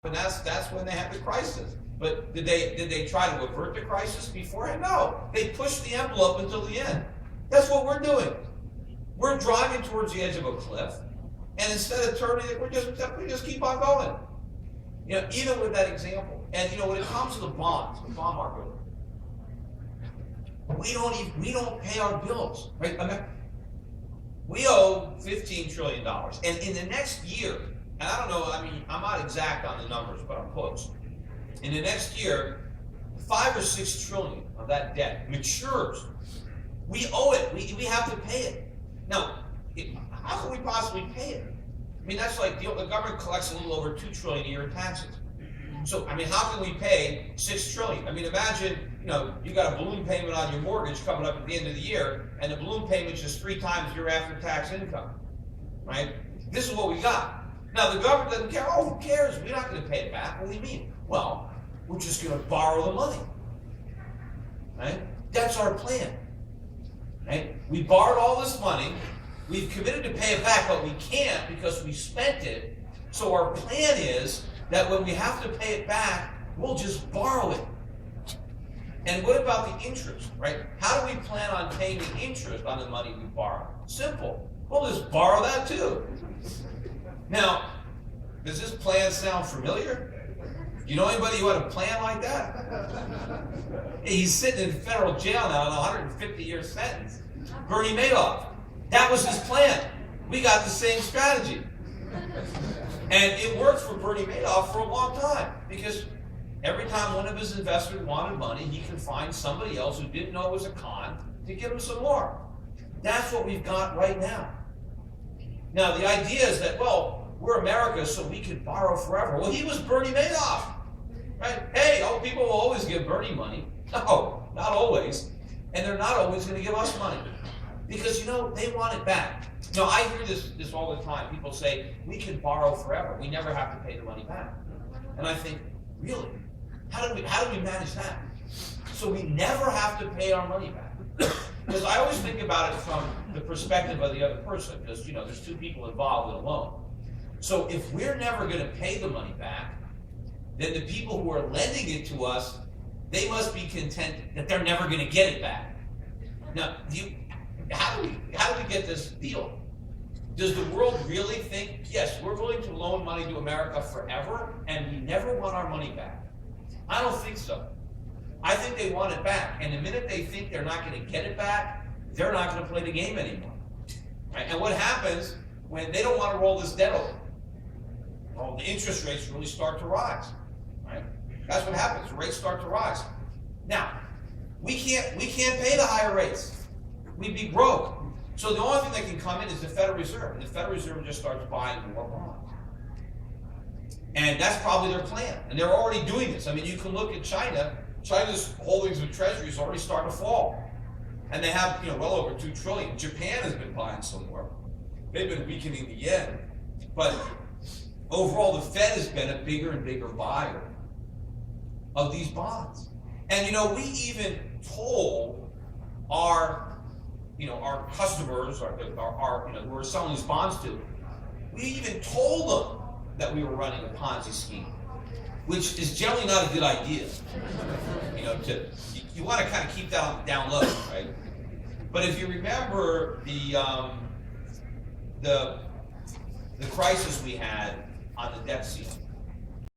And that's when they had the crisis. But did they try to avert the crisis beforehand? No. They pushed the envelope until the end. That's what we're doing. We're driving towards the edge of a cliff, and instead of turning it, we just keep on going. You know, even with that example. And you know, when it comes to the bonds, the bond market, we don't pay our bills, right? I mean, we owe $15 trillion, and in the next year, and I don't know, I mean, I'm not exact on the numbers, but I'm close. In the next year, 5 or 6 trillion of that debt matures. We owe it. We have to pay it. Now, how can we possibly pay it? I mean, that's like the government collects a little over 2 trillion a year in taxes. So, I mean, how can we pay 6 trillion? I mean, imagine, you know, you got a balloon payment on your mortgage coming up at the end of the year, and the balloon payment is 3 times your after-tax income, right? This is what we got. Now, the government doesn't care. Oh, who cares? We're not going to pay it back. What do you mean? Well, we're just going to borrow the money, right? That's our plan, right? We borrowed all this money. We've committed to pay it back, but we can't because we spent it. So our plan is that when we have to pay it back, we'll just borrow it. And what about the interest, right? How do we plan on paying the interest on the money we borrow? Simple. We'll just borrow that too. Now, does this plan sound familiar? You know anybody who had a plan like that? He's sitting in federal jail now on a 150-year sentence. Bernie Madoff. That was his plan. We got the same strategy. And it worked for Bernie Madoff for a long time because every time one of his investors wanted money, he could find somebody else who didn't know it was a con to give him some more. That's what we've got right now. Now, the idea is that, well, we're America, so we can borrow forever. Well, he was Bernie Madoff, right? Hey, people will always give Bernie money. No, not always. And they're not always going to give us money because, you know, they want it back. No, I hear this all the time. People say, we can borrow forever. We never have to pay the money back. And I think, really? How do we manage that? So we never have to pay our money back. Because I always think about it from the perspective of the other person, because, you know, there's 2 people involved in a loan. So if we're never going to pay the money back, then the people who are lending it to us, they must be content that they're never going to get it back. Now, how do we get this deal? Does the world really think, yes, we're willing to loan money to America forever, and we never want our money back? I don't think so. I think they want it back, and the minute they think they're not going to get it back, they're not going to play the game anymore. Right? And what happens when they don't want to roll this debt over? Well, the interest rates really start to rise. Right? That's what happens. The rates start to rise. Now, we can't pay the higher rates. We'd be broke. So the only thing that can come in is the Federal Reserve, and the Federal Reserve just starts buying more bonds. And that's probably their plan. And they're already doing this. I mean, you can look at China. China's holdings of treasuries already start to fall. And they have, you know, well over 2 trillion. Japan has been buying some more. They've been weakening the yen. But overall, the Fed has been a bigger and bigger buyer of these bonds. And, you know, we even told our customers, who we're selling these bonds to, we even told them that we were running a Ponzi scheme, which is generally not a good idea. You know, you want to kind of keep that on the down low, right? But if you remember the crisis we had on the debt ceiling,